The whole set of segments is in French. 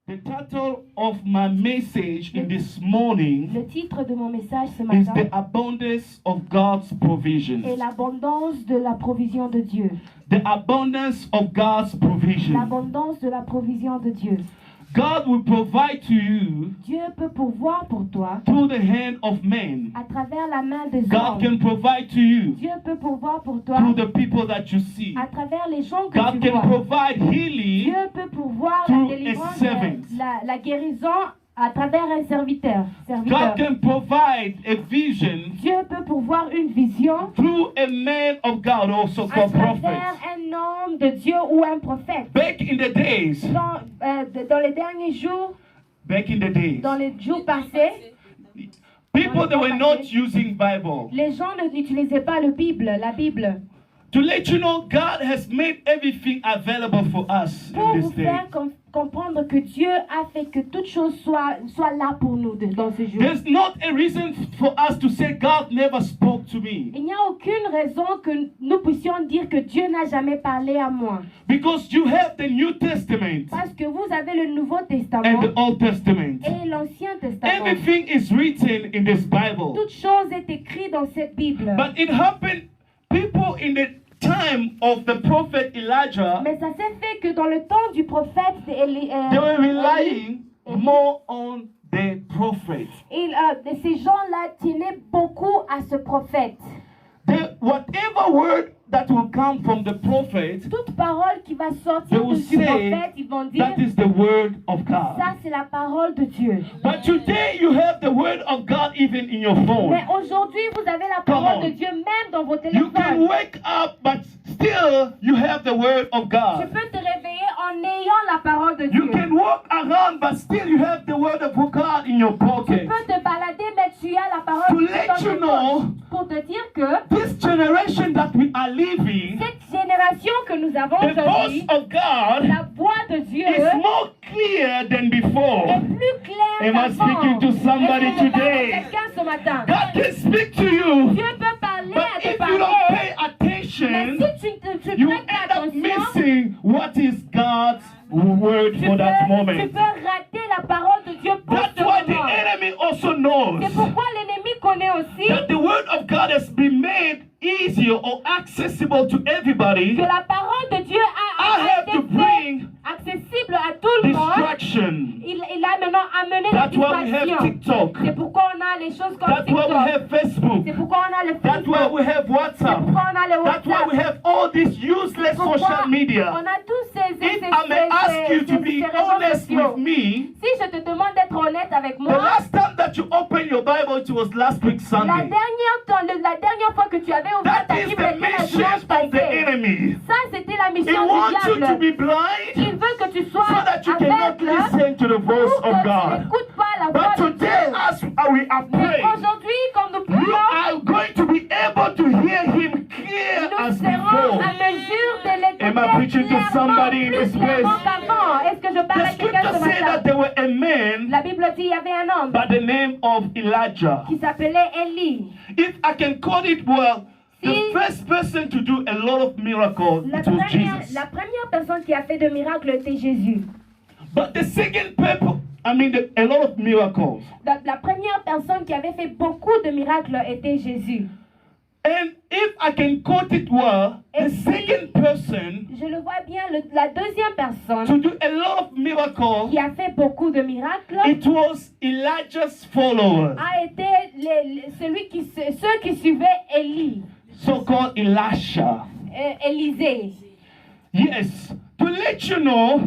The title of my message in this morning Le titre de mon message ce is matin The Abundance of God's Provision. est l'abondance de la provision de Dieu. The abundance of God's provision. L'abondance de la provision de Dieu. God will provide to you Dieu peut pourvoir pour toi through the hand of men. à travers la main des God hommes. can provide to you Dieu peut pourvoir pour toi through the people that you see. à travers les gens que God tu can vois. provide healing Dieu peut pourvoir through la a délivrance, servant. la guérison à travers un serviteur. God can provide a vision Dieu peut pourvoir une vision through a man of God, also à called travers prophet. un homme de Dieu ou un prophète. Back in the days, Dans les derniers jours, dans les jours passés, people that were not using Bible. les gens n'utilisaient pas la Bible. To let you know, God has made everything available for us Pour in vous this day. faire comprendre que Dieu a fait que toute chose soit là pour nous dans ce jour. There's not a reason for us to say God never spoke to me. Il n'y a aucune raison que nous puissions dire que Dieu n'a jamais parlé à moi. Because you have the New Testament Parce que vous avez le Nouveau and Testament the Old Testament. et l'Ancien Testament. Everything is written in this Bible. Toute chose est écrite dans cette Bible. But it happened, people in the time of the prophet Elijah, Mais ça s'est fait que dans le temps du prophète they were relying more on the prophet. ces gens-là tenaient beaucoup à ce prophète. Whatever word that will come from the prophet, Toute parole qui va they sortir will du say prophète, ils vont dire that is the word of God. ça c'est la parole de Dieu. But today you have the word of God even in your phone. Mais aujourd'hui vous avez la Come parole on. de Dieu même dans vos You can téléphones. wake up, but still you have the word of Tu God. peux te réveiller en ayant la parole de You Dieu. can walk around, but still you have the word of God in your Tu pocket. peux te balader mais tu as la parole To de Dieu let dans you tes know, poches. Pour te dire que this generation that we are living, cette génération que nous avons the voice aujourd'hui, of God la voix de Dieu is more clear than before. est plus claire Am I qu'avant. speaking to somebody Est-ce que je parle à today? quelqu'un ce matin? God can speak to you, Dieu peut parler but à te if you parler, don't pay mais attention, si tu you prêtes end up attention, missing what is God's word tu for that peux moment. rater la parole de Dieu pour That's ce why the moment. enemy also knows C'est pourquoi l'ennemi connaît aussi that the word of God has been made easier or accessible to everybody. que la parole de Dieu I a have été to faite bring accessible à tout le monde. distraction. Il a maintenant amené la That's why we have distraction. TikTok. C'est pourquoi on a les choses comme That's why we TikTok. have Facebook. C'est pourquoi on a le That's why Facebook. we have C'est WhatsApp. pourquoi on a le That's why we WhatsApp. have all these useless Pourquoi social media. on a tous ces If I may ask you to be réseaux honest sociaux. with me, Si je te demande d'être honnête avec the moi, last time that you opened your Bible, it was last week Sunday. la dernière fois que tu avais ouvert That ta is Bible the était la mission dimanche of the passé. enemy. Ça, c'était la He mission du wants you to diable. be blind Il veut que tu sois so that you cannot aveugle listen to the voice pour que of tu God. n'écoutes pas la voix But de today, Dieu. as we are Mais praying, aujourd'hui, comme nous you prions, are going to be able to hear Him clear nous as serons before. à mesure de Am I preaching l'écouter to somebody in this plus clairement place? qu'avant. Est-ce que je parle The à quelqu'un scripture ce says that matin? there were a man La Bible dit il y avait un homme by the name of Elijah. qui s'appelait Élie. If I can quote it well, the Si- first person to do a lot of miracles, it was Jesus. La première personne qui a fait de miracles était Jésus. But the second people, a lot of miracles. La première personne qui avait fait beaucoup de miracles était Jésus. And if I can quote it well, the Et si- second person Je le vois bien, la deuxième personne to do a lot of miracles, qui a fait beaucoup de miracles it was Elijah's followers, a été ceux qui suivaient Élie, so-called Elisha. Élisée. Yes, to let you know,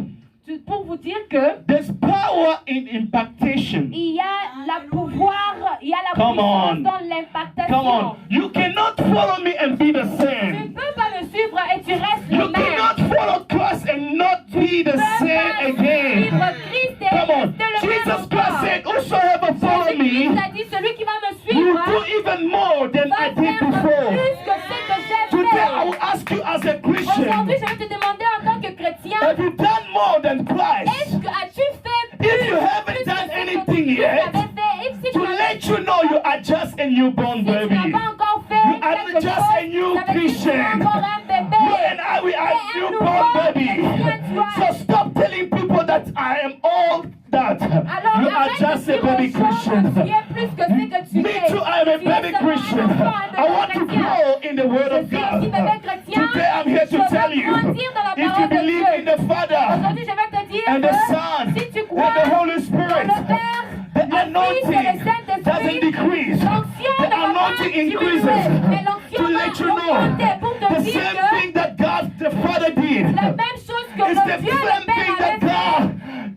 Pour vous dire que there's power in impactation. il y a la Come puissance on. dans Come l'impactation. on, you cannot follow me and be the Tu same. ne peux pas me suivre et tu restes le You même. cannot follow Christ and not be the same again. Suivre Christ et Come on, rester le même Jesus Christ encore. said, "Whosoever follow Jésus-Christ me a dit, celui qui va me will suivre do even more than va I did faire before." plus que ce que j'ai Today I fait. will ask you as a Christian, Aujourd'hui, je vais te demander en tant que chrétien, have you done more than Christ? as-tu fait plus, If you haven't plus que done ce que anything tu yet, avais fait? Si tu to n'as let you know you are just a newborn si tu baby. n'as pas encore fait You are quelque just chose, a new ça veut dire que tu es Christian. encore un bébé. You and I, we are Et un newborn nouveau baby. chrétien, tu So as. stop telling people that I am old all that. Alors, You are arrête just de a dire baby aux gens Christian. que tu es plus que ce que tu Me es. too, I am a Tu es baby seulement un Christian. enfant, un I want to chrétien. grow in the Word Je of suis aussi God. bébé chrétien. Today I'm here Je to tell veux you, grandir dans la if you parole de believe Dieu. in the Father Aujourd'hui, je vais te dire and the que Son si tu and crois the Holy dans Spirit, le Père, the le Fils et le anointing doesn't Saint-Esprit, decrease. l'onction The ne va pas anointing diminuer, increases mais l'onction to va let you know augmenter pour te the dire same que thing that God the Father did. la même chose que It's the le Dieu le same Père thing avait that fait. God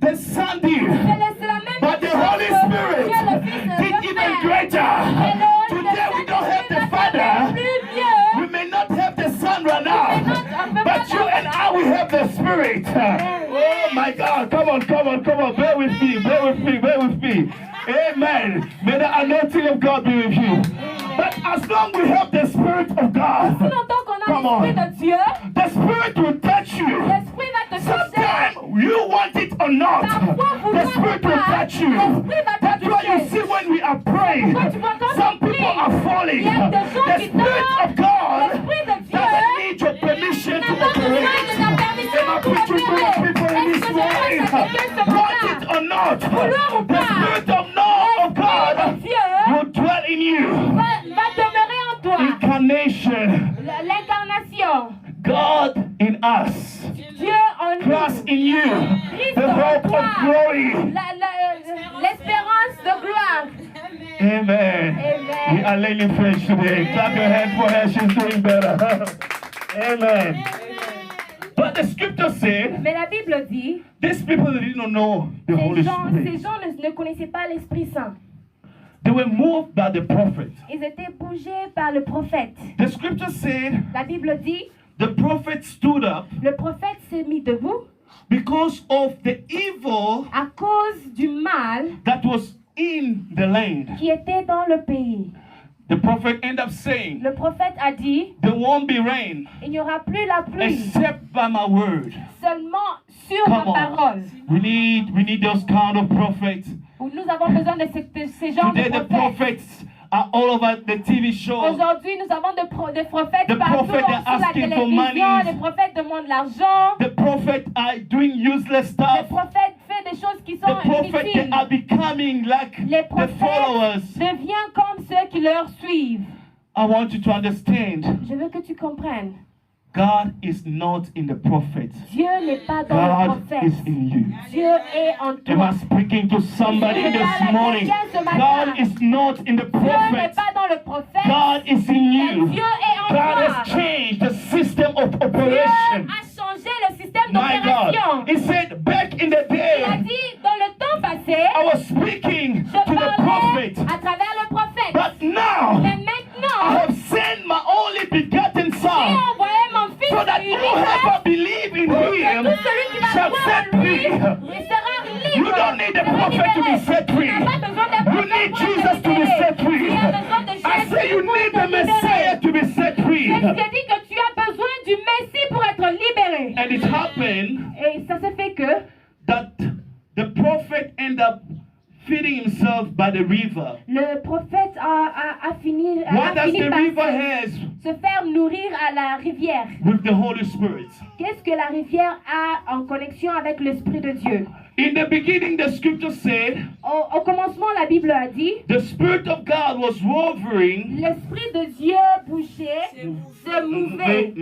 the Son did. C'est la même But the chose Holy que Spirit Dieu le Fils did le even Père. greater. Mais le Today we don't have the Father. plus mieux. We may not have the Son right now, but you and I, we have the Spirit. Oh my God, come on, come on, come on, bear with me, bear with me, bear with me. Amen. May the anointing of God be with you. But as long we have the Spirit of God, Si longtemps qu'on a come l'Esprit on, de Dieu, the Spirit will touch you. l'Esprit va te toucher. Sometimes you want it or not, the Spirit will touch you. That's why you see when we are praying, some people are falling. The Spirit of God doesn't need your permission to operate. Am I preaching to the people in this morning? Want it or not, the Spirit of God will dwell in you. Va demeurer en toi. Incarnation, L'incarnation. God in us, Dieu en nous. Christ in you, Christ the en hope toi. of glory. L'espérance de gloire. Amen. Amen. We are learning French today. Clap your hands for her. She's doing better. Amen. But the scripture said, Mais la Bible dit, these people didn't know the Holy ces Spirit. gens ne connaissaient pas l'Esprit Saint. They were moved by the prophet. Ils étaient bougés par le prophète. The scripture said, La Bible dit, the prophet stood up le prophète s'est mis debout because of the evil à cause du mal that was in the land. qui était dans le pays. The prophet ended up saying, Le prophète a dit, there won't be rain il n'y aura plus la pluie, except by my word. seulement sur Come ma on. parole. We need those kind of prophets. Nous avons besoin de ces genres Today de the prophètes. prophets are all over the TV shows. Aujourd'hui, nous avons des prophètes The partout prophet are sur la asking for télévision. money. Les prophètes demandent l'argent. The prophets are doing useless Les stuff. prophètes font des choses qui The sont prophets, they inutiles. are becoming like Les the prophètes followers. deviennent comme ceux qui leur suivent. I want you to understand, Je veux que tu comprennes. God is not in the prophet. Dieu n'est pas dans le God prophète. is in you. Dieu est en Am toi. I speaking to somebody this morning? God is not in the Dieu n'est prophet. pas dans le prophète. God is in Mais you. Dieu est en God toi. has changed the system of Dieu operation. a changé le système My God. d'opération. He said back in the Il a day, dit, dans le temps passé, I was speaking je to the parlais prophet. à travers le prophète. But now, Mais I maintenant, have sent my only begotten j'ai Son, envoyé mon fils so that unique whoever believe in pour que him tout celui qui va shall croire set en lui, free. il sera libre. You don't need the sera prophet to be libéré. set free. Tu n'as pas besoin d'un You prophète need pour être Jesus to be libéré. set free. Tu as besoin de I say Jésus you pour need te the Messiah libérer. to be set free. Je dis que tu as besoin du Messie pour être libéré. And it happened Et ça se fait que that the prophet ended up feeding himself by the river. le prophète a fini What does the par river has se faire nourrir à la rivière. with the Holy Spirit? Qu'est-ce que la rivière a en connexion avec l'Esprit de Dieu? In the beginning, the scripture said Au commencement, la Bible a dit, the Spirit of God was hovering, l'Esprit de Dieu bougeait, se mouvait,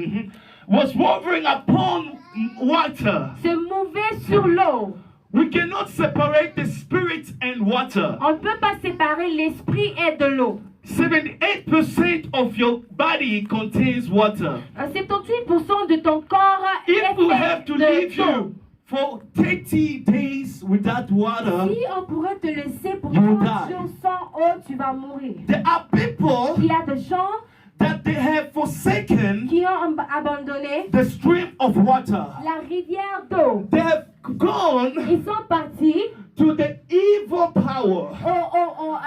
was hovering upon water. se mouvait sur l'eau. We cannot separate the Spirit and water. On ne peut pas séparer l'Esprit et de l'eau. 78% of your body contains water. 78% de ton corps est If we have to fait leave d'eau. you for 30 days without water, Si on pourrait te laisser pour You 30 die. jours sans eau, tu vas mourir. there are people Il y a des gens that they have forsaken qui ont abandonné the stream of water. la rivière d'eau. They have gone Ils sont partis to the evil power.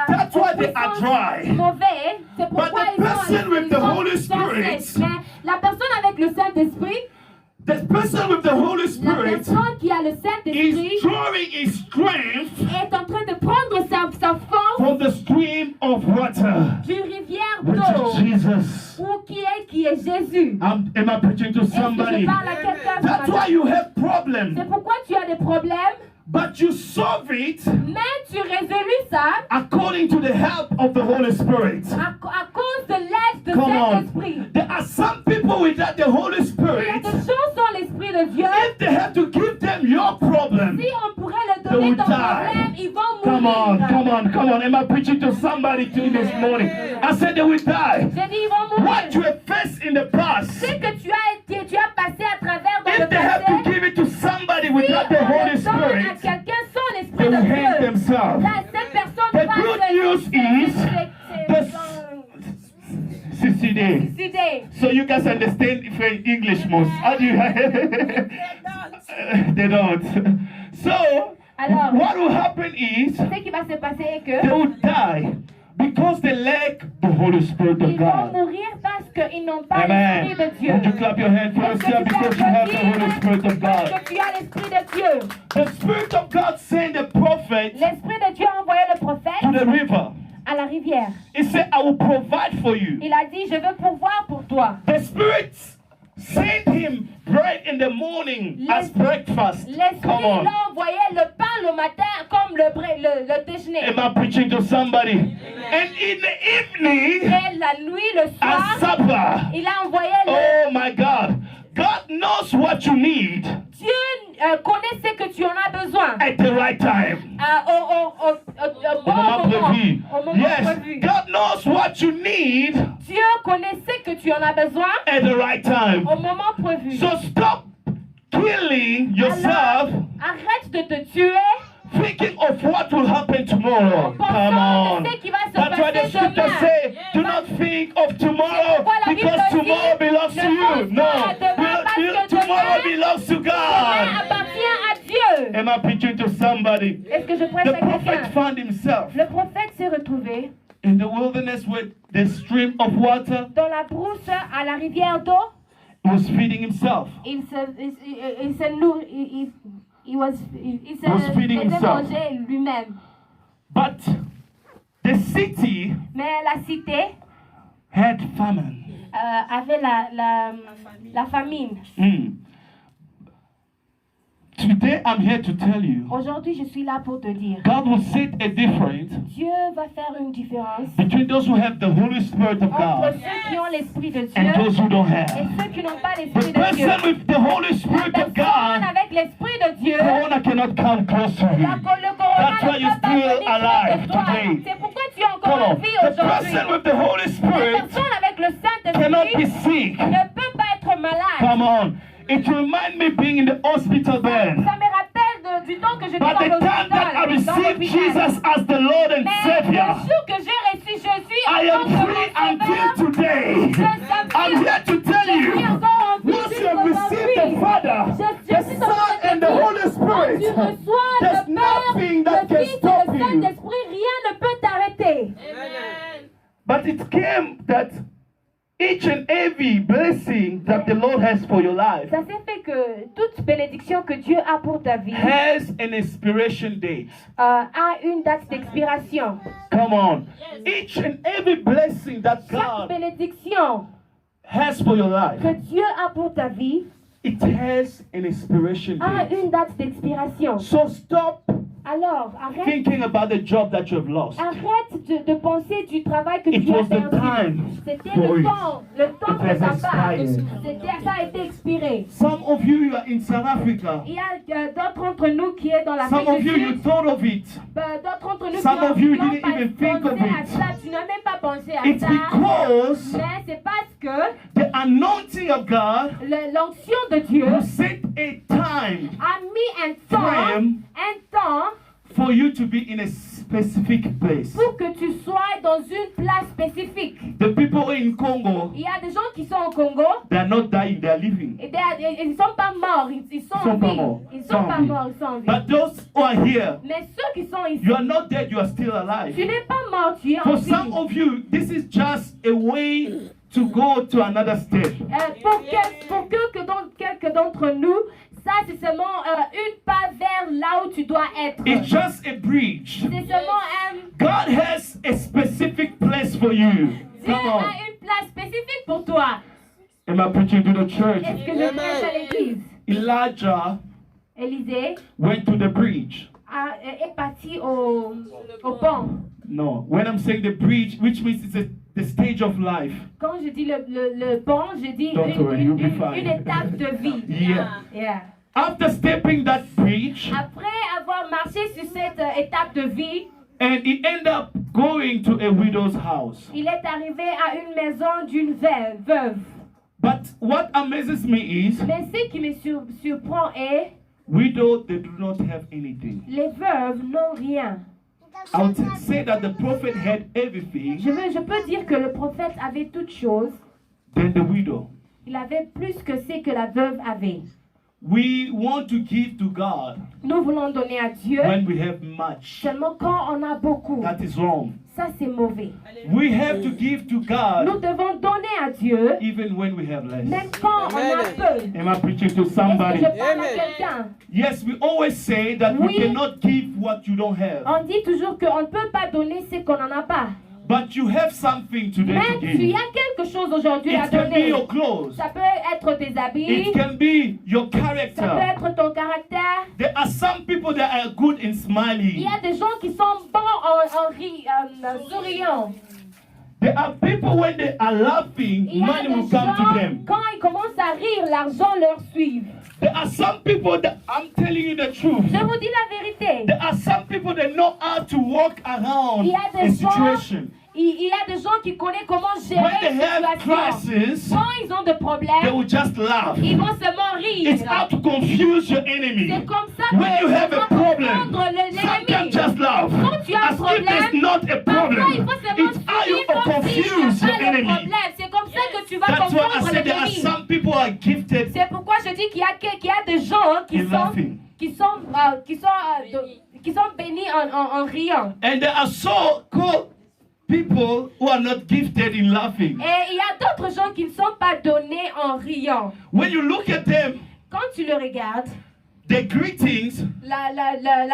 That's why they are dry. mauvais. C'est But pourquoi the person with the Holy Spirit, Mais la personne avec le Saint-Esprit, the person with the Holy la Spirit personne qui a le Saint-Esprit is drawing his strength est en train de prendre sa force from the stream of water, d'une rivière which d'eau. is Jesus. Ou qui est Jésus. Am I preaching to Est-ce que je somebody? parle à quelqu'un ce That's matin? why you have problems C'est pourquoi tu as des problèmes But you solve it Mais tu résolus ça according to the help of the Holy Spirit. à cause de l'aide de Come on. Saint-Esprit. There are some people without the Holy Il y a Spirit. des gens sans l'Esprit de Dieu. If they have to give them your problem, Si on pourrait leur They donner will ton die. problème, ils vont come on, mourir. come on, come on. Am I preaching to somebody this morning? I said they will die. J'ai dit, ils vont mourir. What you have faced in the past, Ce que tu as passé à travers dans le if they have to passé, give it to somebody si without the on Holy le donne à Spirit, quelqu'un sans they l'Esprit will de hate Dieu, themselves. cette personne The va good se news is suicider. CCD. So you guys understand English most. How do you? They don't. So Alors, what will happen is ce qui va se passer est que they will die because they lack the Holy Spirit of ils vont God. mourir parce qu'ils n'ont pas Amen. l'Esprit de Dieu. Would you clap your hands for yourself because you have the Holy Spirit of Parce God? que tu as l'Esprit de Dieu. The Spirit of God sent the prophet L'Esprit de Dieu a envoyé le prophète to the river. à la rivière. He said, I will provide for you. Il a dit, je veux pourvoir pour toi. The Spirit sent him bread in the morning as breakfast. L'Esprit Come on. l'a envoyé le pain le matin comme le déjeuner. Am I preaching to somebody? And in the evening, Et la nuit, le as soir, supper. il a envoyé Oh my God. God knows what you need Dieu connaît ce que tu en as besoin. at the right time. Au bon moment. prévu. Au moment Yes, prévu. God knows what you need Dieu connaît ce que tu en as besoin at the right time. au moment prévu. So stop killing Alors, yourself arrête de te tuer thinking of what will happen tomorrow. en Come pensant on. de ce qui va se That's why the passer scripture demain. say, do not think of tomorrow pourquoi la Bible because dit, tomorrow belongs ne to you. pense No, pas à demain parce que tomorrow demain, belongs to Demain God. appartient à Dieu. Am I preaching to somebody? Est-ce que je prêche The à prophet quelqu'un? found himself Le prophète s'est retrouvé in the wilderness with the stream of water. dans la brousse à la rivière d'eau. He was feeding himself. Il se nourrit, il se Was feeding faisait himself. manger lui-même. But the city Mais la cité had famine. avait la famine. Today I'm here to tell you, Aujourd'hui, je suis là pour te dire, God will set a difference Dieu va faire une différence between those who have the Holy Spirit of entre God ceux qui ont l'Esprit de Dieu and those who don't et have. ceux qui n'ont pas The l'Esprit de Dieu. person with the Holy La Spirit of personne God, avec l'Esprit de Dieu, Corona cannot come close to le you. corona That's why ne you're peut pas still venir près alive de toi. today. C'est pourquoi tu es encore Come en on. vie The aujourd'hui. person with the Holy La Spirit personne avec le cannot be Saint-Esprit sick. ne peut pas être malade. Come on. It reminds me being in the hospital then. Ça me rappelle du temps que j'étais But dans the time that I l'hôpital. received Jesus as the Lord and Mais le Savior, jour que j'ai reçu Jésus I en am tant que free until mon sauveur, today. I'm here to tell je suis you, encore en vie once you have received the aujourd'hui. Father, Je the suis Son, and the Holy Quand tu Spirit, reçois there's le Père, nothing that le can Fils et stop le you. Saint-Esprit, rien ne peut t'arrêter. But it came that each and every blessing that the Lord has for your life Ça s'est fait que toute bénédiction que Dieu a pour ta vie has an expiration date. a une date d'expiration. Come on. Each and every blessing that Chaque God bénédiction has for your life, que Dieu a pour ta vie it has an expiration a date. une date d'expiration. So stop Alors, arrête thinking about the job that you have lost. de penser du travail que It tu as was the perdu. time C'était for le it. temps It que has ça passe. expired. Ça a été expiré. Some of you are in South Africa. Il y a d'autres entre nous qui est dans Some l'Afrique of du you, you Sud. thought of it. D'autres entre nous Some of you qui ont didn't pas even think of pensé à it. ça. Tu n'as même pas pensé à It's ça. because Mais c'est parce que the anointing of God l'onction de Dieu will set a time a mis Frame. un temps for you to be in a specific place. pour que tu sois dans une place spécifique. The people in Congo, Il y a des gens qui sont au Congo they are not dying, they are living. et ils ne sont pas morts, ils sont en pas vie. morts. Ils ne Sont sont en pas vie. morts, ils sont en vie. But those who are here, Mais ceux qui sont ici, you are not dead, you are still tu alive. n'es pas mort, tu es en For vie. some of you, this is just a way to go to another step. Pour quelques d'entre nous, ça c'est seulement une pas vers là où tu dois être. It's just a bridge. C'est seulement God has a specific place for you. Dieu Come on. a une place spécifique pour toi. Am I preaching to the church? Est-ce que je prêche à l'église? Elijah Élisée went to the bridge. est parti au pont. No, when I'm saying the bridge, which means it's the stage of life. Quand je dis le pont, je dis Don't worry, you'll be fine. une étape de vie. Yeah. Yeah. After stepping that bridge, Après avoir marché sur cette étape de vie, and he ended up going to a widow's house. il est arrivé à une maison d'une veuve. But what amazes me is, Mais ce qui me surprend est, widow, they do not have anything. les veuves n'ont rien. I would say that the prophet had everything Je peux dire que le prophète avait toutes choses. than the widow. Il avait plus que ce que la veuve avait. We want to give to God Nous voulons donner à Dieu when we have much. seulement quand on a beaucoup. That is wrong. Ça, c'est mauvais. We have to give to Nous God devons donner à Dieu even when we have less. même quand on a peu. Am I preaching to Est-ce que somebody? je parle à quelqu'un? Yes, we always say that Oui. you cannot give what you don't have. On dit toujours qu'on ne peut pas donner ce qu'on n'en a pas. But you have something today Mais to tu give. as quelque chose aujourd'hui à It can be donner. your clothes. Ça peut être tes habits. It can be your Ça peut character. être ton caractère. There are some people that are good in Il smiling. y a des gens qui sont bons en souriant. There are people when they are laughing, Il y a money des will come to gens, them. quand ils commencent à rire, l'argent leur suit. There are some people that I'm telling you the truth. Je vous dis la vérité. There are some people that know how to walk around Il y a a des gens, situation. il y a des gens qui connaissent comment gérer When they une have situation. crisis, Quand ils ont des they problèmes, will just laugh. ils vont seulement rire. It's how to confuse your enemy. C'est comme ça que When you have a tu problem, comprendre sometimes l'ennemi. just laugh. Quand tu as un As if there's problème, not a problem. parfois il faut seulement It's how you suivre comme s'il n'y confuse a your pas de enemy. problème. C'est comme ça que tu vas That's why I comprendre said there are l'ennemi. some people who are gifted C'est pourquoi je dis qu'il y a des gens qui in laughing. qui sont bénis en riant. And there are so-called people who are not gifted in laughing. Et il y a d'autres gens qui ne sont pas donnés en riant. When you look at them, Quand tu le regardes, the greetings la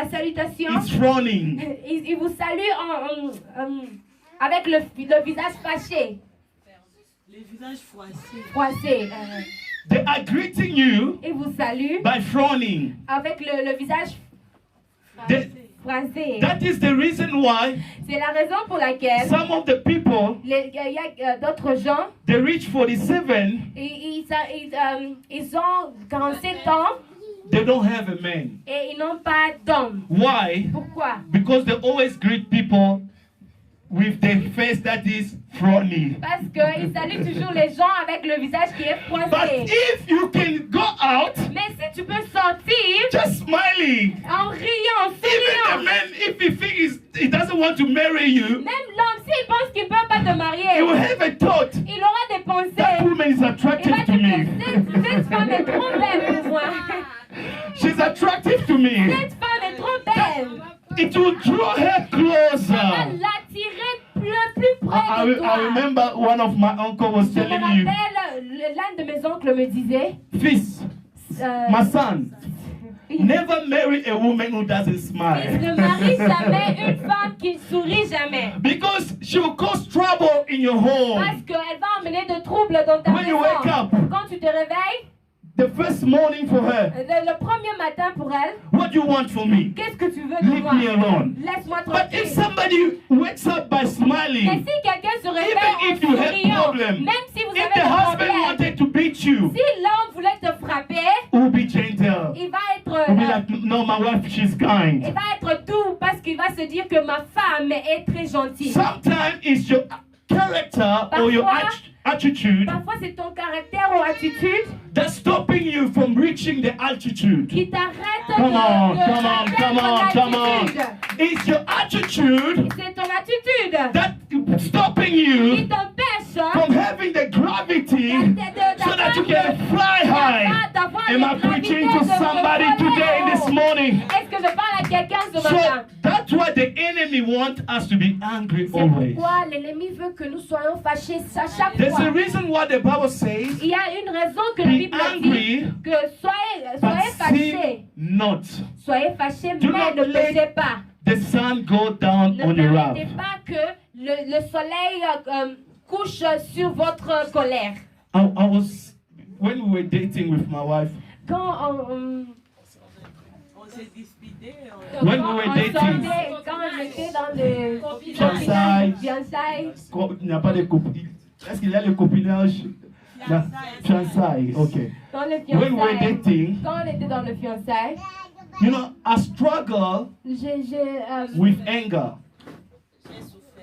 salutation, is frowning. ils vous saluent avec le visage fâché, Les visages froissés. froissé. They are greeting you Ils vous saluent by frowning. avec le visage They- froissé. that is the reason why C'est la raison pour laquelle some of the people, il y a d'autres gens, they reach 47, ils ont 47 ans they don't have a man. et ils n'ont pas d'homme. Why? Pourquoi? Because they always greet people with their face that is frowning. Parce qu'ils saluent toujours les gens avec le visage qui est But froissé. if you can go out Mais si tu peux sortir just smiling, en riant, en even the souriant, man, if he thinks he doesn't want to marry you, même l'homme, s'il pense qu'il ne peut pas te he will marier, have a thought. il aura des That pensées. woman is Il va attractive dire to que me. cette femme est trop belle pour moi. She's attractive to me. Cette femme est trop belle. It will draw her Ça va closer. l'attirer plus près I de toi. remember one of my uncle was Je me telling you, rappelle, l'un de mes oncles me disait, Fils, my son, il never marry a woman who doesn't ne smile. marie jamais une femme qui ne sourit jamais. Because she will cause trouble in your home. Parce qu'elle va emmener de troubles dans ta When you wake maison. up, Quand tu te réveilles, the first morning for her, le premier matin pour elle, what do you want from me? qu'est-ce que tu veux de Leave moi? me alone. Laisse-moi But if tranquille. somebody wakes up by Mais smiling, si quelqu'un se réveille even if you en have souriant, problem, même si vous if avez the des husband problèmes, wanted to beat you, si l'homme voulait te frapper, will be gentle. il va Will be être, like, no, my wife, she's kind. il va être doux parce qu'il va se dire que ma femme est très gentille. Sometimes it's your character or your attitude Parfois c'est ton caractère ou attitude that's stopping you from reaching the altitude. qui t'arrête de Come on, de come on, atteindre come on, come on. l'altitude. It's your attitude C'est ton attitude that's stopping qui you t'empêche from having the gravity so that you can fly high. Am I preaching to somebody today, this morning? Est-ce que je parle à quelqu'un ce So matin? that's why the enemy wants us to be angry C'est always. pourquoi l'ennemi veut que nous soyons fâchés à chaque There's a fois. reason why the Bible says, Il y a une raison que la be Bible dit angry, que soyez but fâchés. sin not. Soyez fâchés, Do mais not ne let péchez pas. the sun go down Ne on your permettez wrath. pas que le soleil couche sur votre colère. I was, when we were dating with my wife, Quand s'est disputé. When we were dating. Quand on était dans le Fiançailles. fiançailles, Il n'y a pas de copinage. Est-ce qu'il y a le copinage? Non. Fiançailles, ok. dans le When we were fiançailles, dating, quand on était dans le fiançailles, you know, I struggle with anger.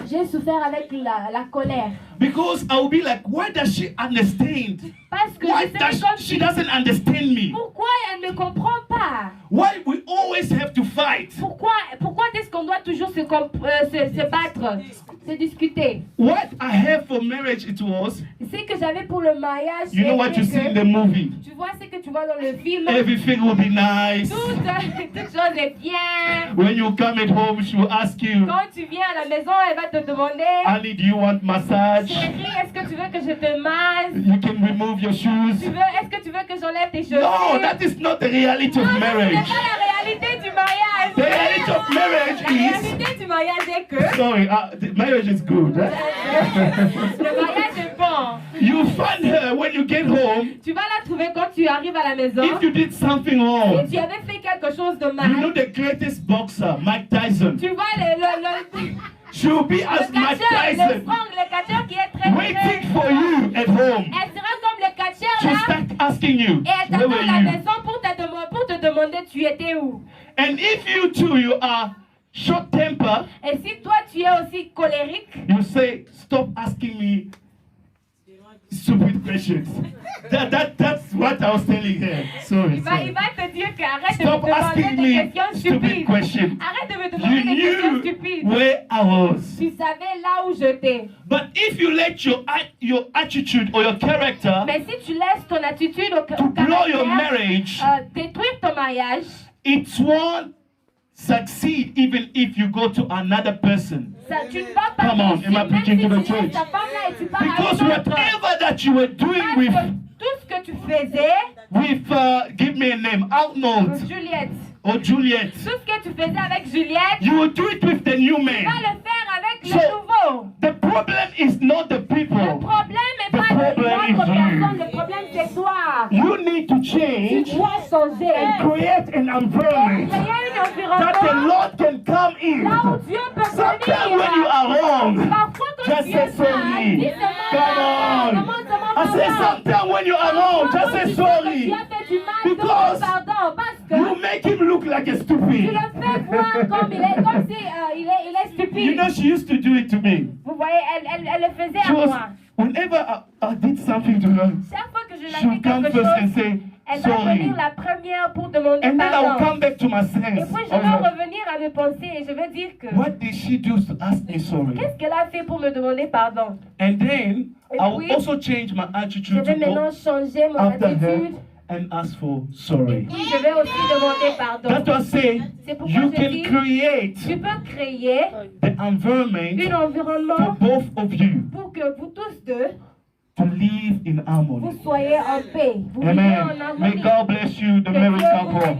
j'ai souffert avec la colère. Because I will be like, why does she understand? Parce que Why je serais does comme she doesn't understand me? pourquoi elle ne comprend pas? Why we always have to fight? Pourquoi est-ce qu'on doit toujours se battre, se discuter? What I have for marriage it was, Ce que j'avais pour le mariage, you know what you see in the movie. tu vois ce que tu vois dans le film. Everything will be nice. Toute chose est bien. When you come at home, she will ask you, Quand tu viens à la maison, elle va te demander, Annie, do you want massage? chérie, est-ce que tu veux que je te masse? You can remove your shoes. Est-ce que tu veux que j'enlève tes chaussures? No, that is not the reality of Non, ce n'est marriage. pas la réalité du mariage. The reality of marriage La is, réalité du mariage est que sorry, the marriage is good. le mariage est bon. You find her when you get home. Tu vas la trouver quand tu arrives à la maison. If you did something Si wrong, tu avais fait quelque chose de you know mal, the greatest boxer, Mike Tyson. tu vois She will be as Mike Tyson, le catcheur qui est très waiting for you at home. Elle sera comme le catcheur She'll là. start asking you, Et elle where t'attend were à la you? maison pour te demander tu étais où. And if you too, you are short temper, Et si toi tu es aussi colérique, you say, stop asking me stupid questions. That's what I was telling her. Sorry. il sorry. va te dire que arrête de me Stop demander asking des me questions stupid stupides. questions. Arrête de me You demander des questions knew stupides. where I was. Tu savais là où j'étais. But if you let your attitude or your character Mais si tu laisses ton attitude au to blow your caractère marriage, détruire ton mariage, it won't succeed even if you go to another person. tu ne vas pas Come on, réussir, am I même preaching si to the tu laisses church? ta femme là et tu pars à Because un autre. whatever that you were doing Parce with que tout ce que tu faisais, give me a name, Arnold Juliette, or Juliet, tout ce que tu faisais avec Juliette, you will do it with the new tu vas man. le faire avec So, le nouveau. The problem is not the Le people. problème n'est The pas problem l'autre is you. personne, le problème c'est toi. You need to Tu change dois changer. and create an environment Créer un that the environnement Lord can come là où in. Dieu peut Sometimes when you venir. are wrong, Parfois quand just tu say es mal, sorry. dis seulement Come on. I say sometimes when you are wrong, just say Tu sorry. as fait du mal, Because demande pardon, parce que You make him look like a tu stupid. le fais voir comme comme si il est stupide. You know, she used to do it to me. Vous voyez, elle le faisait She à was, moi. whenever I did something to her, Chaque fois que je she lui would fais come quelque first and chose, say, elle va sorry. venir la première pour demander And then I will pardon. come back to my Et sense. puis je I was vais like, revenir à mes pensées et je vais dire que what did she do to ask me sorry? qu'est-ce qu'elle a fait pour me demander pardon? And then Et I will puis, also change my Je attitude vais to maintenant go changer mon after her attitude and ask for et sorry. puis je vais aussi demander pardon. That's what I say. C'est pourquoi You je can dis, create tu peux créer the environment un for environnement both of you pour que vous tous deux, to live in harmony. vous soyez en paix. Vous vivez en Amen. May harmonie. God bless you, the Que married Dieu vous couple.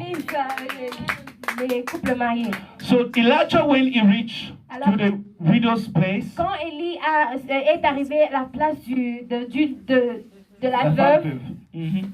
bénisse, les couples mariés. So Elijah, when he reached to the widow's place, Quand Élie est arrivé à la place de la veuve, Mhm.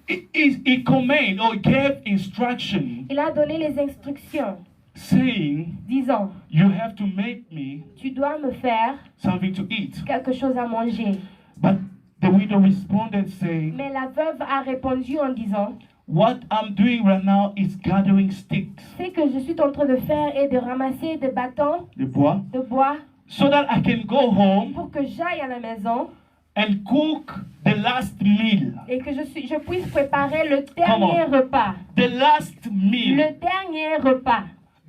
He commanded or gave instruction il a donné les instructions saying, disant, you have to make me tu dois me faire something to eat. quelque chose à manger. But the widow responded saying, Mais la veuve a répondu en disant, what I'm doing right now is gathering sticks, ce que je suis en train de faire est de ramasser des bâtons the bois, de bois so that I can go home pour que j'aille à la maison and cook the last meal. et que je puisse préparer le Come on. dernier repas. The last meal. Le dernier repas.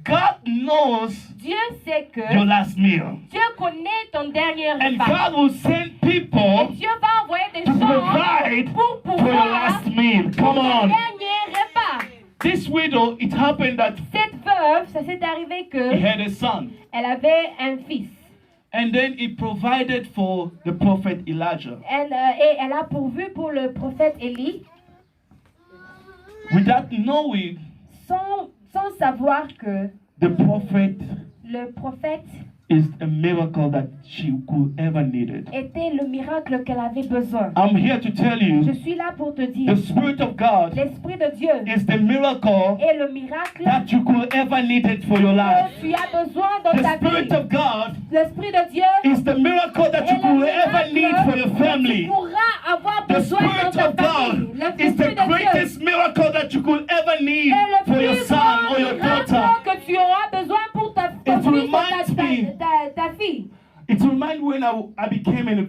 God knows Dieu sait que your last meal. Dieu connaît ton dernier And repas. God will send Et people Dieu va envoyer des to gens provide pour for your pouvoir last meal. pour Come le on. dernier repas. This widow, it happened that Cette veuve, ça s'est arrivé he que had a son. elle avait un fils. And then he provided for the prophet Elijah. Et elle a pourvu pour le prophète Élie Without knowing, sans savoir que the prophet le prophète is a miracle that she could ever needed. était le miracle qu'elle avait besoin. I'm here to tell Je you, suis là pour te dire, the Spirit of God l'Esprit de Dieu is the miracle est le miracle that you could ever needed for your life. que tu as besoin dans The ta Spirit vie. of God L'Esprit de Dieu is the miracle that you est le could ever need for your miracle que tu family. pourras avoir The besoin dans Spirit ta of God famille. is the L'Esprit de Dieu greatest miracle that you could ever need est le for your plus son grand or your daughter. miracle que tu auras besoin pour ton It fils ou reminds me- ta fille. It reminds me when I became an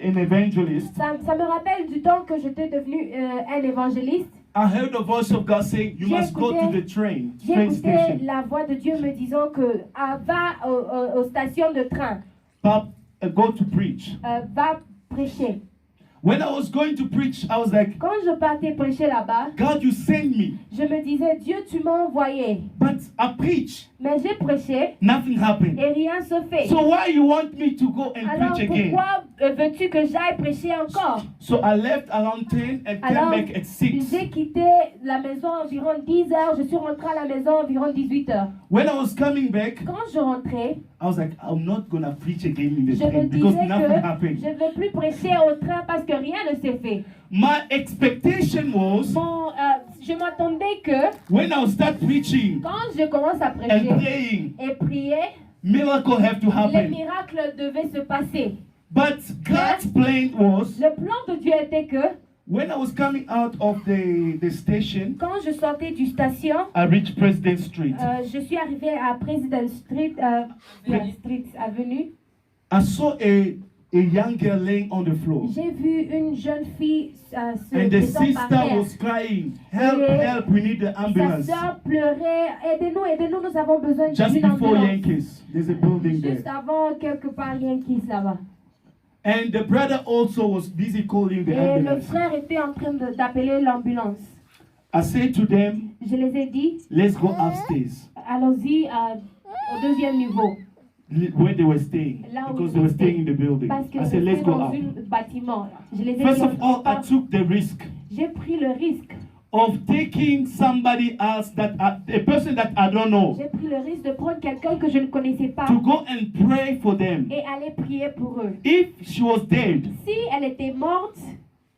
evangelist. Ça me rappelle du temps que j'étais devenu un évangéliste. I heard the voice of God saying, you J'ai must go to écouté- the train J'ai écouté station. la voix de Dieu me disant que va aux stations de train, Pop, go to preach. va prêcher. When I was going to preach, I was like, Quand je partais prêcher là-bas, God, you send me. je me disais, Dieu, tu m'as envoyé. But I preach, Mais j'ai prêché nothing happened. et rien se fait. So why you want me to go and Alors preach again? pourquoi veux-tu que j'aille prêcher encore? So I left around 10 and came Alors, back at 6. j'ai quitté la maison environ 10 heures. Je suis rentrée à la maison environ 18 heures. When I was coming back, Quand je rentrais, I was like, I'm not going to preach again in the je me train because disais nothing que happened. je ne veux plus prêcher au train parce que rien ne s'est fait. My expectation was Bon, je m'attendais que when I would start preaching quand je commence à and prêcher praying, et prier, miracle have to les happen. miracles devaient se passer. But God's plan was Le plan de Dieu était que when I was coming out of the station, quand je sortais du station, I reached President Street. je suis arrivée à President Street, Avenue. I saw a young girl laying on the floor. J'ai vu une jeune fille se And the descendre par sister terre. was crying, help, Et help, we need the Sa ambulance. sœur pleurait, aidez-nous, aidez-nous, nous avons besoin Just d'une before ambulance. Yankees, there's a building Juste there. avant, quelque part, Yankees là-bas. And the brother also was busy calling the Et le ambulance. frère était en train d'appeler l'ambulance. I said to them, Je les ai dit, let's go upstairs, allons-y au deuxième niveau. where they were staying, Là où because ils they were étaient. staying in the building. Parce que I said, let's c'était go dans up. un bâtiment. Là. Je les ai First dit, of all, I took the risk j'ai pris le risque. of taking somebody else a person that I don't know, J'ai pris le risque de prendre quelqu'un que je ne connaissais pas to go and pray for them. et aller prier pour eux. If she was dead, Si elle était morte,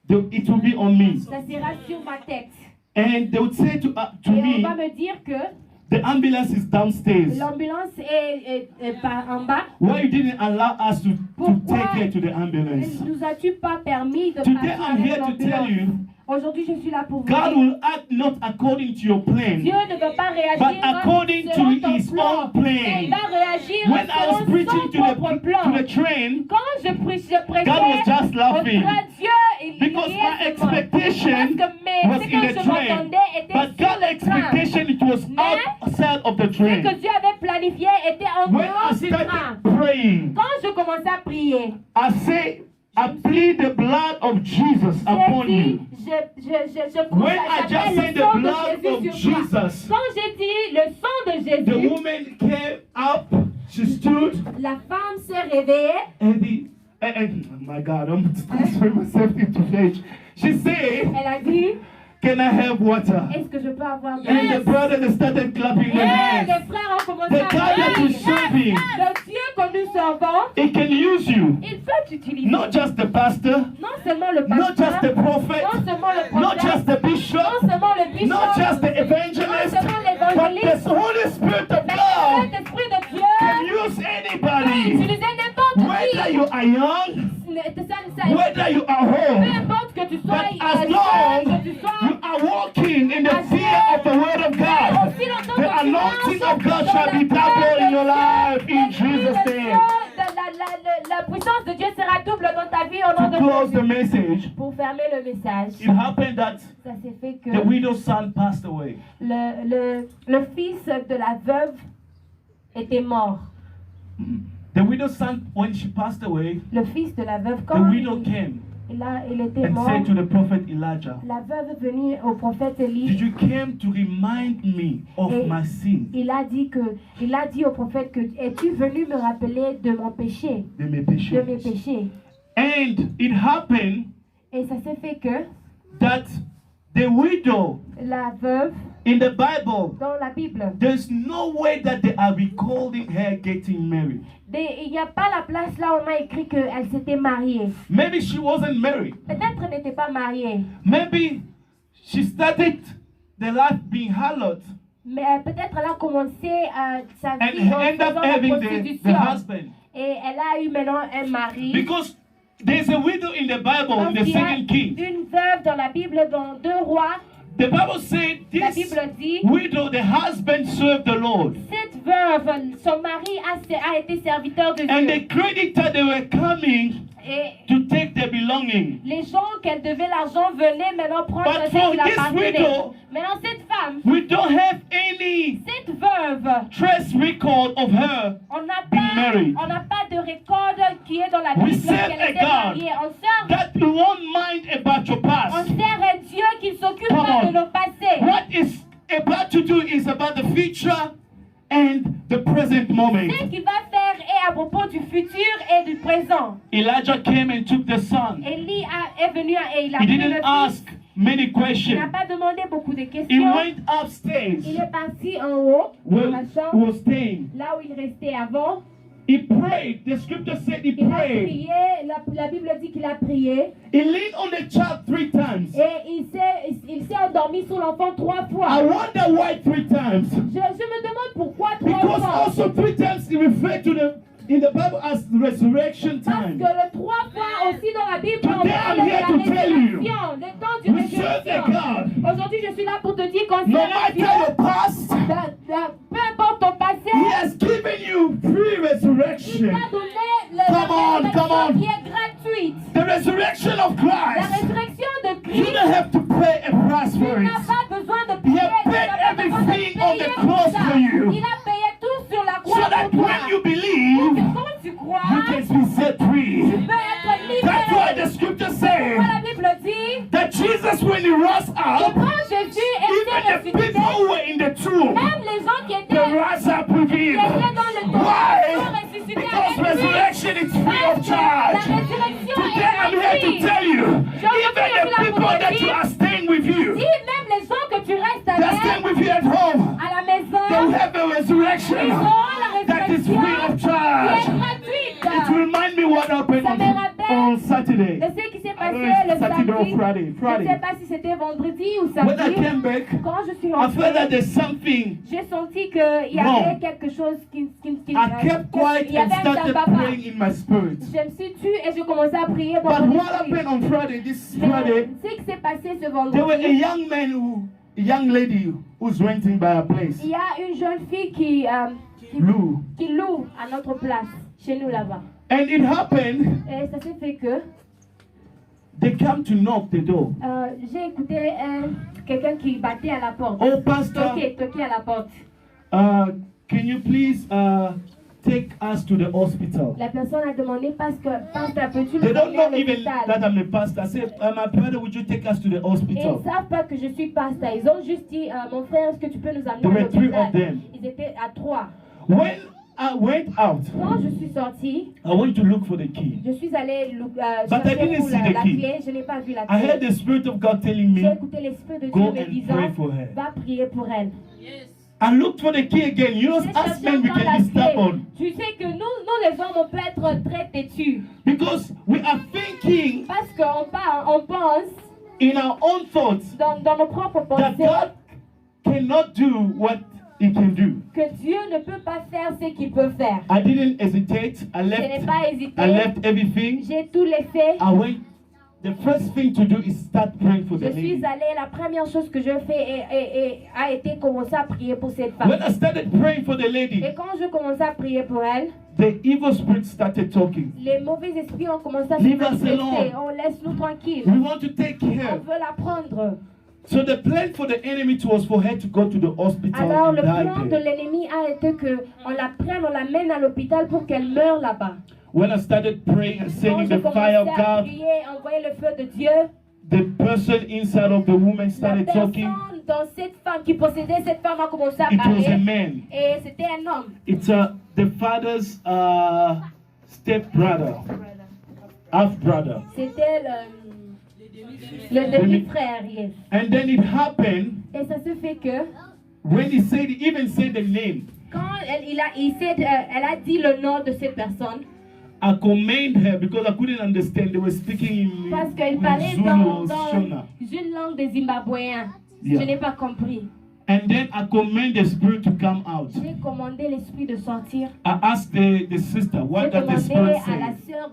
it would be on me. ça sera sur ma tête. And they would say to Et on me, va me dire que the ambulance is downstairs. l'ambulance est en bas. Why you didn't allow us to Pourquoi take her to the ambulance? nous as-tu pas permis de Today partir I'm avec here to tell l'ambulance? you, Aujourd'hui, je suis là pour vous God dire. will act not according to your plan, Dieu ne veut pas réagir but according to selon ton His plan. own Mais il plan. va réagir When I was selon preaching son to propre the plan. train, Quand je prêchais God was just au laughing train, Dieu, il because riait my de moi. expectation Parce que was ce in que the je train, m'attendais était but sur God's le train. expectation it was outside of the Ce que train. Dieu avait planifié était en When I dehors du train. started praying, Quand je commençais à prier, I say, I plead the blood of Jesus upon j'ai you. dit, je When I just j'appelle said le sang the de blood of Jésus sur toi. Jesus, Quand j'ai dit le sang de the Jésus, woman came up, she stood, la femme s'est réveillée. and oh my God, I'm transferring myself into faith. She said, Elle a dit, can I have water? est-ce que je peux avoir de And the l'eau? brothers started clapping their Et hands. les frères ont commencé The à God that you dire, serving, le Dieu que nous servons, He can use you. il peut t'utiliser. Not just the pastor, Non seulement le not just the pasteur, prophet, non seulement le not just prophète, the non bishop, seulement le bishop, not just the non evangelist, seulement but the l'évangéliste, Holy Spirit of mais le God Saint-Esprit de Dieu can use peut anybody. utiliser n'importe Whether qui. you are young, whether you are Peu old, importe que tu sois but as long jeune, que tu you sois are walking in the fear of the Word of God, aussi longtemps the que tu anointing marches of God dans shall la be doubled in your life in l'Esprit de Jesus' Dieu, name. la puissance de Dieu sera double dans ta vie au nom To de close the Jésus. message, Pour fermer le message, it happened that ça s'est fait que the widow's son passed away. le fils de la veuve était mort. The widow's son, when she passed away, Le fils de la veuve, the quand widow came il était and mort, said to the prophet Elijah, la veuve est venue au prophète did Élie. you come to remind me of Et my sin? il a dit au prophète que es-tu venu me rappeler de mon péché, De mes de mes péchés. péchés. And it happened Et ça s'est fait que that The widow La veuve, in the Bible, dans la Bible, there's no way that they are recalling her getting married. il n'y a pas la place là où on a écrit qu'elle s'était mariée. Maybe she wasn't married. Peut-être qu'elle n'était pas mariée. Maybe she started the life being harlot Mais peut-être elle a commencé sa and vie en end up faisant la having the prostitution. husband. Et elle a eu maintenant un mari. Because there's a widow in the Bible, in Donc, the il y a second king. une veuve dans la Bible, dans 2 Rois. The Bible said La this Bible dit, widow, the husband served the Lord. cette veuve, son mari a été serviteur de And Dieu. the creditor, they were coming Et to take their belonging. les gens qu'elle devait l'argent venaient maintenant prendre But ce for qu'il this appartenait. widow, Maintenant cette femme, we don't have any cette veuve, trace record of her. on n'a Being married. pas de record qui est dans la We Bible serve qu'elle a était God mariée. On sert that won't mind about your On past. sert un Dieu qui ne s'occupe Come pas on. de nos passés. What is about to do is about the future and the present moment. Ce qu'il va faire est à propos du futur et du présent. Elijah came and took the son. Élie est venu et il a He pris le didn't fils. ask many Il n'a questions. pas demandé beaucoup de He questions. went upstairs Il est parti en haut, dans where la he chambre, was staying. là où il restait avant. He prayed. The scripture said he Il a prayed. prié, la Bible dit qu'il a prié. He leaned on the child 3 times. Et il s'est endormi sur l'enfant 3 I fois. wonder why 3 times. Je me demande pourquoi 3 Because fois. also 3 times he referred to the in the Bible as resurrection Parce que time. le 3 fois aussi dans la Bible, on Today parle I'm de here la to tell you, résurrection, le temps du we serve a résurrection. God. Aujourd'hui, je suis là pour te dire qu'on No sert un Dieu. matter your past, Peu importe ton passé, He has given you free il resurrection. t'a donné Come on, la come on. résurrection qui est gratuite. The resurrection of La Christ. résurrection de You Christ, don't have to pay a price tu for it. n'as pas besoin de He payer. has Tu paid n'as pas besoin de everything on the payer cross pour ça. for you. Il a payé tout sur la So croix that pour toi. when you Pour que believe, quand tu crois, you can be set free. tu peux être That's why libéré. the scripture Pourquoi says la Bible dit that Jesus, when he rose que up, quand Jésus était even the ressuscité, people who were in the tomb, même les gens qui they étaient rise up with him. dans le tombeau Why? sont ressuscités Because avec lui. resurrection is free of La charge. résurrection Today I'm here est to gratuite. tell you, even the people that you are staying with you, Si même les gens que tu restes they're staying avec with you at home, à la they will maison, have a resurrection ils auront la that is free résurrection of qui charge. est gratuite. It remind me what happened Ça me rappelle on Saturday. de ce qui s'est I passé don't know if le it's Saturday or samedi. Friday. Je ne sais Friday. pas si c'était vendredi ou When I samedi. came back, Quand je suis I felt that rentrée, there's something. j'ai senti qu'il y Wrong. avait quelque chose qui I kept quiet il y and avait un started papa. praying in my spirit. Je me suis tue et je commençais à prier dans But mon what esprit. happened on Friday, this Mais Friday, ce qui s'est passé ce there were a vendredi, young man a young lady who's renting by a place. il y a une jeune fille qui Lou. loue à notre place, chez nous là-bas. And it happened, Et ça s'est fait que they come to knock the door. j'ai écouté quelqu'un qui battait à la porte. Oh, Pastor, Toquer à la porte. can you please take us to the hospital? La personne a demandé pasteur, peux-tu They nous don't emmener à know even l'hôpital? that I'm a pastor. I said, my brother, would you take us to the Et ils hospital? ne savent pas que je suis pasteur. Ils ont juste dit, mon frère, est-ce que tu peux nous amener There à were 3 of l'hôpital? them. Ils étaient à 3. When I went out, Quand je suis sortie, I went to look for the key. je suis allée But I chercher didn't pour see the la key. clé. Je n'ai pas vu la I heard clé. the Spirit of God telling J'ai me, écouté l'Esprit de Dieu go me and disant, pray for her. va prier pour elle. Yes. I looked for the key again. You know, J'ai as cherché men, we encore la can be clé. stubborn. Tu sais que nous les hommes, on peut être très têtus. Because we are thinking Parce on pense in our own thoughts dans nos propres that pensées God cannot do what He can do. que Dieu ne peut pas faire ce qu'il peut faire. I didn't hesitate. Je n'ai pas hésité. I left everything. J'ai tout laissé. I went. The first thing to do is start praying for the Je suis lady. allée, la première chose que je fais a été commencer à prier pour cette femme. When I started praying for the lady, Et quand je commençais à prier pour elle, the evil spirit started talking. les mauvais esprits ont commencé à se Leave us manifester. alone. On laisse-nous tranquilles. We want to take On care. veut la prendre. So the plan for the enemy was for her to go to the hospital Alors and le plan die de there. l'ennemi a été que on la prenne, on l'amène à l'hôpital pour qu'elle meure là-bas. When I started praying and Quand sending je the fire commençais of à God, prier, envoyer le feu de Dieu, the person inside of the woman la started personne talking. dans cette femme qui possédait cette femme a commencé à It was a parler. man. Et c'était un homme. It's the father's step brother, half brother. C'était Le demi-frère, yes. And then it happened Et ça se fait que when he said, even said the name. quand elle a dit le nom de cette personne, I commend her because I couldn't understand. They were speaking in, parce qu'il parlait Zulu dans or Shona. une langue des Zimbabwéens. Yeah. Je n'ai pas compris. And then I commend the spirit to come out. J'ai commandé l'esprit de sortir. I asked the sister, what J'ai does the demandé spirit à la say? sœur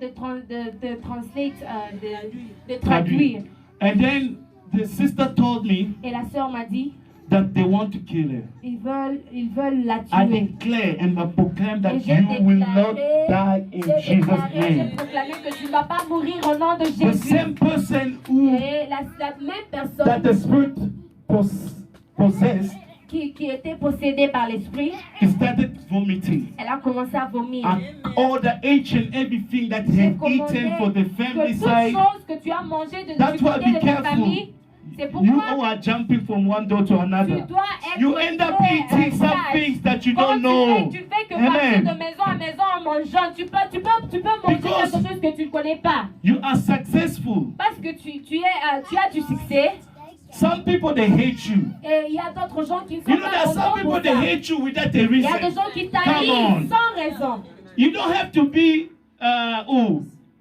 de traduire. And then the sister told me Et la sœur m'a dit, that they want to kill her. ils veulent la I tuer. declare and I proclaim Et that j'ai you will not déclaré, die in Jesus' j'ai name. proclamé que tu ne vas pas mourir au nom de The Jésus. same person who Et la même that personne the spirit possessed, qui était possédée par l'esprit, he started vomiting. elle a commencé à vomir. And all the each and everything that he J'ai had commandé eaten for the que family toute side. chose que tu as mangé du That's why côté be de ta careful. famille, c'est You pourquoi are jumping from one door to tu another. dois être You end up très, eating some sage. things that you Quand don't know. tu fais que partir Amen. de maison à maison en mangeant, tu peux manger Because quelque chose que tu ne connais pas. You are successful. Parce que tu as du succès. Some people they hate you. Et il y a d'autres gens qui ne sont You know pas that some contents people pour they ça. hate you without a Il y a des reason. gens qui Come t'haïssent on. sans raison. You don't have to be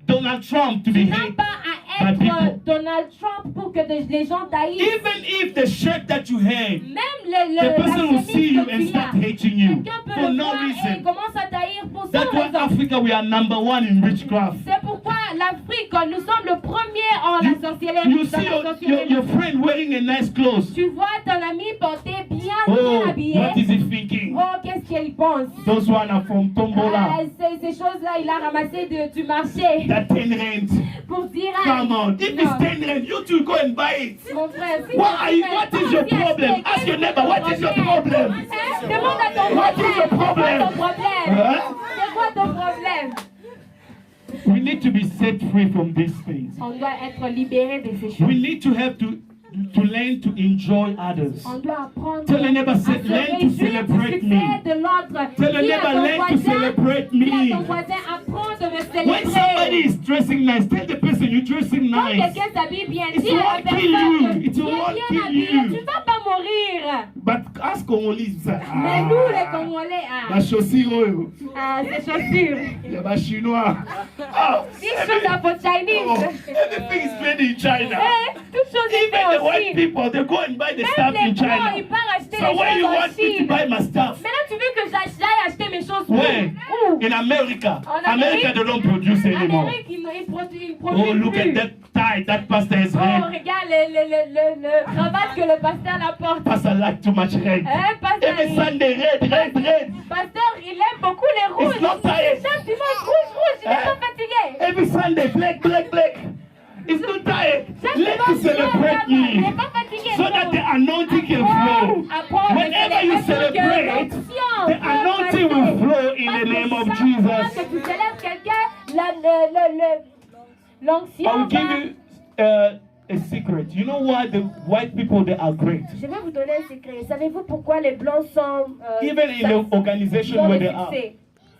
Donald Trump to be Tu n'as hated. pas à by people. être Donald Trump pour que les gens t'haïssent. Even if the shirt that you had, Même the la person will see you chemise and que tu start as. hating you Quelqu'un peut for le no voir et reason. commence à t'haïr pour sans That's why raison. Africa we are number one in witchcraft. C'est pourquoi l'Afrique, nous sommes le premier en la sorcellerie. You dans see la sorcellerie. your friend wearing a nice clothes. Tu vois ton ami porter bien Oh, habillé. what is he thinking? Oh, qu'est-ce qu'il pense? Those one are from Tombola. Ces choses-là, il a ramassé du marché That 10 rand. pour dire. Come on. If it's Non. 10 rand, you two go and buy it. Mon frère, si What is your problem? Ask your neighbor, what is your problem? Hein? Demande à ton What is your voisin. problem? C'est quoi ton problème? Huh? C'est quoi ton problème? We need to be set free from these things. On doit être libéré de ces choses. We need to have to learn to enjoy others. On doit apprendre Tell the neighbor, à se learn to réjouir du celebrate succès me. de l'autre. Tell the Dis à neighbor, ton learn to celebrate dis à me. ton voisin, apprends de me When somebody célébrer. is dressing nice, tell the person you're dressing Quand nice. quelqu'un s'habille bien, It dis à la won't kill personne you. que It tu es won't bien kill habillé, you. tu ne vas pas mourir. But ask Congolese. Mais nous, les Congolais, La chaussure, oh, ces chaussures. il y a pas chinois. Oh, These shoes are for oh, Chinese. everything is made in China. Toutes choses Even the étaient white aussi. people, they go and buy the Même stuff les in blancs, China. ils partent acheter So les where you choses en want me to Chine. buy my stuff? Maintenant, tu veux que j'aille acheter mes choses Where? où? In America. En America, they don't produce En anymore. Amérique, ils produisent Oh, look plus. at that tie that pastor has Oh, red. regarde le cravate que le pasteur apporte. Pastor like too much red. Pasteur, Every Sunday, red. pasteur, il aime beaucoup les rouges. It's not tired. Chaque dimanche, rouge, il est pas fatigué. Every Sunday, black. It's not tired. Chaque Let me dimanche, celebrate il me. est pas fatigué. So that the anointing can flow. Whenever you celebrate, the anointing will flow in the name of Jesus. Que tu célèbres quelqu'un, l'onction I will give va... you a secret. You know why the white people, they are great? Je vais vous donner un secret. Savez-vous pourquoi les blancs sont... Even in the organization ont where le they are, succès?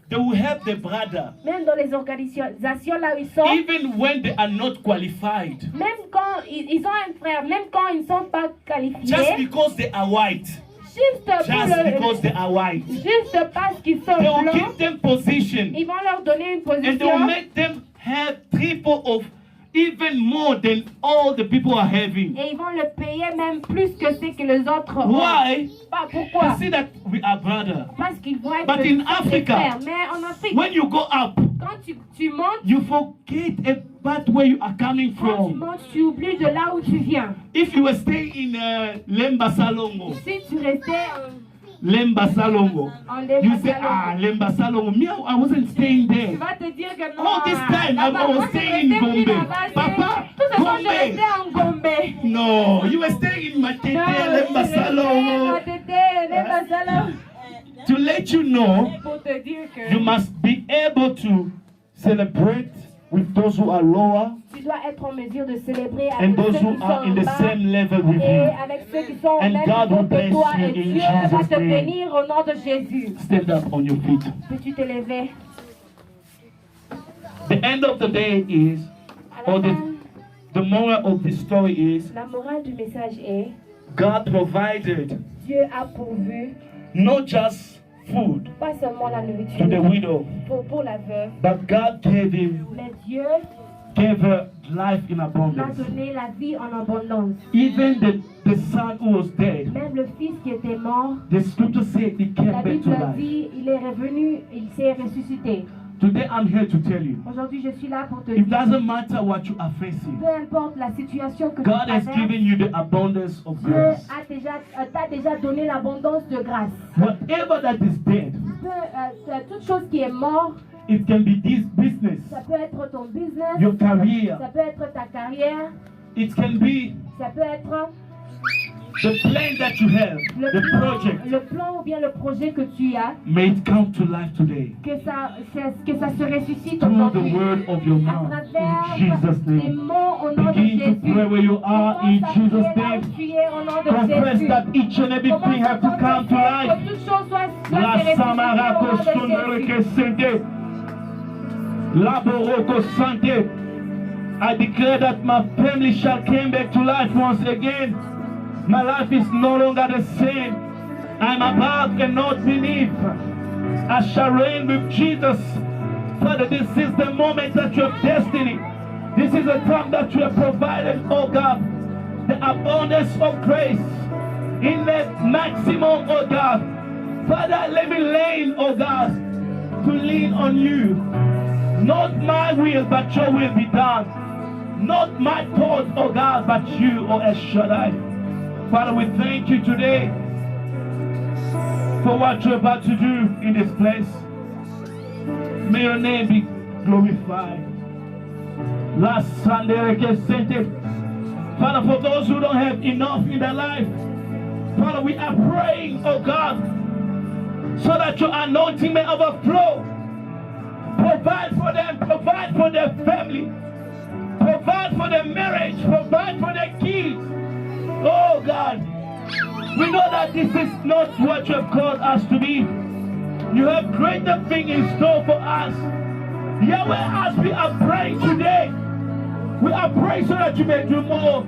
they will help the brother. Même dans les organisations là où ils sont, Even when they are not qualified. même quand ils ont un frère, même quand ils ne sont pas Just qualifiés, because they are white. juste Because they are white. juste parce qu'ils sont They will blancs, give them position. ils vont leur donner une And they will position make them have triple of even more than all the people are having. et ils vont le payer même plus que ce que les autres ont. Why? Pas I pourquoi? see that we are brothers. Parce qu'ils vont être But in des Africa, frères. Mais en Afrique, When you go up, quand tu montes, you forget about where you are coming quand tu from. montes, tu oublies de là où tu viens. If you were staying in Lemba Salongo, Si tu restais Lemba Salongo, en you say, Lemba-Salongo, Lemba Salongo. Me, I wasn't staying tu there. vas te dire que non. All this time, I là-bas, was moi, je staying in restais plus Gombe. là-bas, Papa, tout ce temps, je Gombe. restais en Gombe. No, you were staying in Matete, Lemba Salongo. Lemba-Salongo. To let you know, Pour te dire que you must be able to celebrate with those who are lower tu dois être en mesure de célébrer and avec those ceux who qui are sont in en the bas same level with et you. avec ceux qui sont au And même God niveau will bless que toi. you Et in Dieu va Jesus' te name. bénir au nom de Jésus. Stand up on your feet. Peux-tu te lever? The end of the day is, À la or fin The moral of this story is La morale du message est God provided Dieu a pourvu not just food pas seulement la to the nourriture widow, pour la veuve, but God gave him, mais Dieu gave her life in m'a abundance. donné la vie en abondance. Even the son who was dead, Même le fils qui était mort, the scripture said he came la back to Bible life. dit, il est revenu, il s'est ressuscité. Today I'm here to tell you, Aujourd'hui, je suis là pour te it dire, doesn't matter what you are facing. peu importe la situation que tu God has traverses, given you the abundance of Dieu grace. t'a déjà donné l'abondance de grâce. Whatever that is dead, Toute chose qui est morte, it can be this business, ça peut être ton business, your career, ça peut être ta carrière, it can be ça peut être the plan that you have, the project. le plan ou bien le projet que tu as, May it come to life today que ça se ressuscite through the aujourd'hui. word of your À mouth. travers In Jesus' les name. mots au nom de Begin Jésus. to pray where you are in Commence à Jesus' prier là où name. tu es au nom de Confess Jésus. that each and everything Commence à have to come to confesser life. que toute chose doit La se ressusciter Samara au nom de Kosundere Jésus. Kesente. La Boroko Sante. I declare that my family shall come back to life once again. My life is no longer the same. I'm above and not beneath. I shall reign with Jesus. Father, this is the moment that your destiny. This is the time that you have provided, oh God. The abundance of grace in the maximum, oh God. Father, let me lean, oh God, to lean on you. Not my will, but your will be done. Not my thoughts, oh God, but you, oh El Shaddai. Father, we thank you today for what you're about to do in this place. May your name be glorified. Last Sunday, Father, for those who don't have enough in their life, Father, we are praying, oh God, so that your anointing may overflow. Provide for them, provide for their family, provide for their marriage, provide for their kids. Oh God, we know that this is not what you have called us to be. You have greater things in store for us. Yahweh, as we are praying today, we are praying so that you may do more.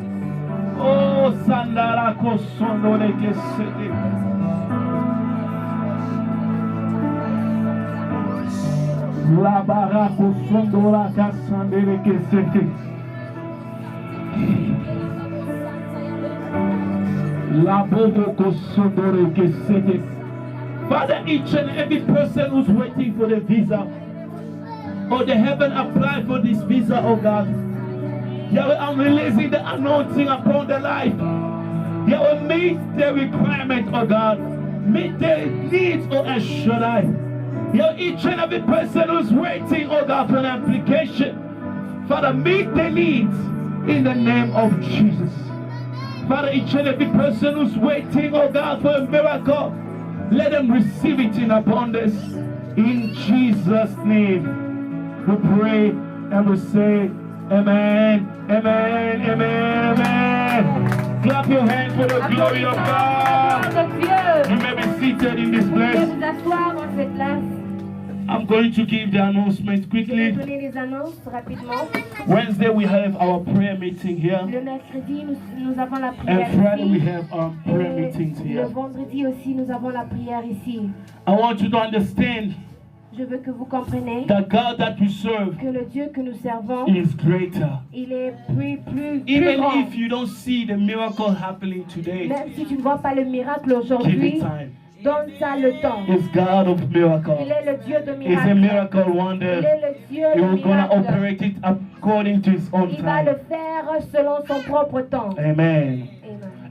Oh, Sandara Kosondo Lekesete. La Barako Sondora Kasande Lekesete. La Bobo Kosondo Lekesete. Father, each and every person who's waiting for the visa, or they haven't applied for this visa, oh God. Yahweh, I'm releasing the anointing upon their life. Yahweh, meet their requirement, oh God. Meet their needs, oh El Shaddai. Yahweh, each and every person who's waiting, oh God, for an application. Father, meet their needs in the name of Jesus. Father, each and every person who's waiting, oh God, for a miracle, let them receive it in abundance. In Jesus' name, we pray and we say, Amen, amen, amen, amen. Clap your hands for the glory of God. You may be seated in this Vous pouvez place. vous asseoir en cette place. I'm going to give the announcement Je vais quickly. donner les annonces rapidement. Wednesday we have our prayer meeting here. Le mercredi, nous avons la prière And Friday we ici. have our prayer Et meetings le here. vendredi aussi, nous avons la prière ici. I want you to understand Je veux que vous compreniez that God that we serve que le Dieu que nous servons, is greater. il est plus Even grand. if you don't see the miracle happening today, Même si tu ne vois pas le miracle give aujourd'hui, it time. donne ça le temps. It's God of Il miracle. est le Dieu de It's a miracles. miracle Il wonder. est le Dieu He de will gonna miracles. operate it according to His own Il va le time. faire selon son propre temps. Amen. Amen.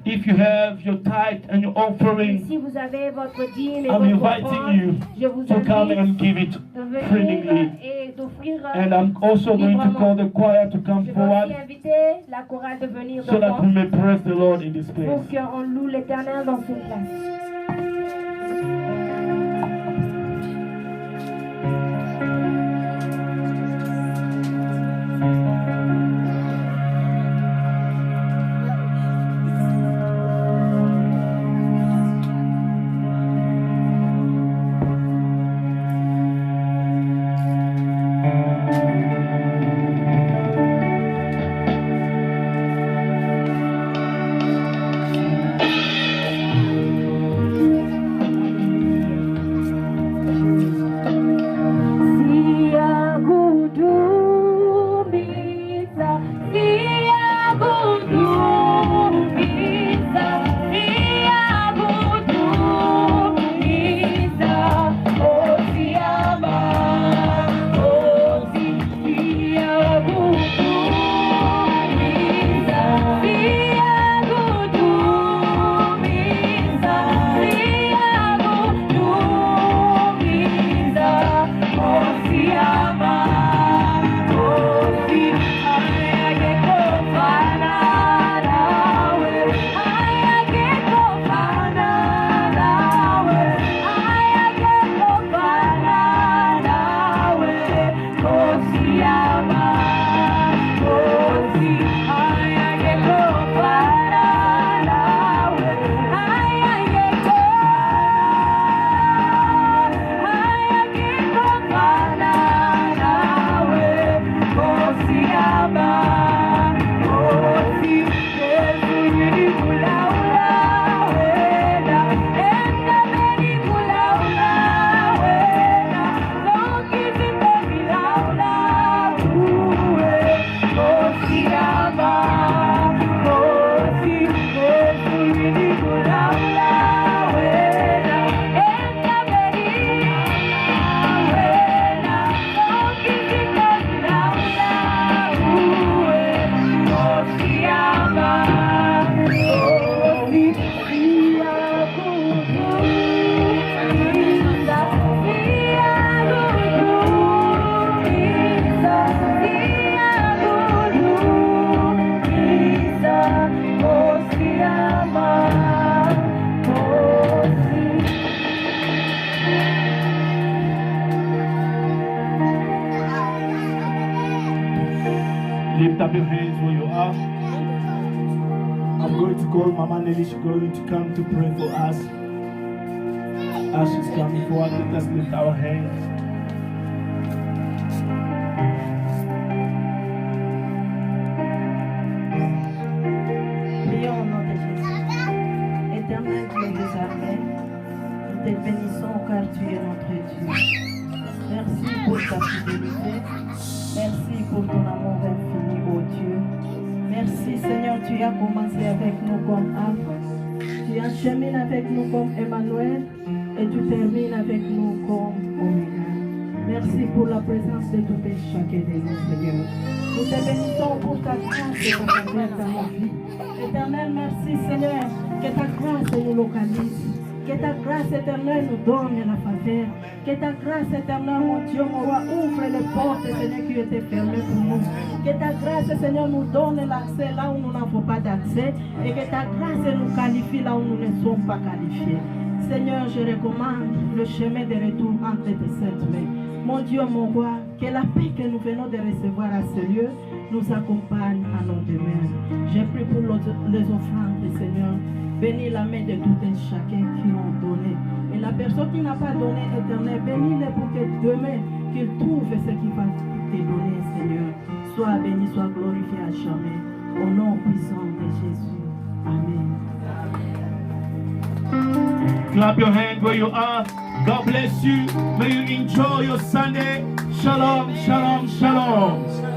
If you have your tithe and your Et offering, si vous avez votre dîme et I'm votre inviting offrande, you je vous to come invite and give it de venir freely. et d'offrir. And I'm also going to call the choir to come Je vais aussi forward inviter la chorale de venir so that we devant may praise the Lord in this pour place. qu'on loue l'Éternel dans cette place. Clap your hands where you are. I'm going to call Mama Nelly. She's going to come to pray for us. As she's coming forward, let us lift our hands. Prions au nom de Jésus. Éternel Dieu des armées, nous te bénissons car tu es notre Dieu. Merci pour ta fidélité. Merci pour ton amour infini, ô Dieu. Merci Seigneur, tu as commencé avec nous comme Alpha. Tu achemines avec nous comme Emmanuel et tu termines avec nous comme Omega. Merci pour la présence de tout et chacun de nous, Seigneur. Nous te bénissons pour ta grâce et ta faveur dans nos vies. Éternel, merci Seigneur, que ta grâce nous localise. Que ta grâce éternelle nous donne la faveur. Que ta grâce éternelle, mon Dieu, mon roi, ouvre les portes, Seigneur, qui étaient fermées pour nous. Que ta grâce, Seigneur, nous donne l'accès là où nous n'avons pas d'accès. Et que ta grâce nous qualifie là où nous ne sommes pas qualifiés. Seigneur, je recommande le chemin de retour entre tes saintes mains. Mon Dieu, mon roi, que la paix que nous venons de recevoir à ce lieu nous accompagne à nos demeures. J'ai pris pour les offrandes, Seigneur. Bénis la main de tout un chacun qui l'ont donné. Et la personne qui n'a pas donné, éternel, bénis-le pour que demain, qu'il trouve ce qu'il va te donner, Seigneur. Sois béni, sois glorifié à jamais. Au nom puissant de Jésus. Amen. Clap your hand where you are. God bless you. May you enjoy your Sunday. Shalom, shalom, shalom.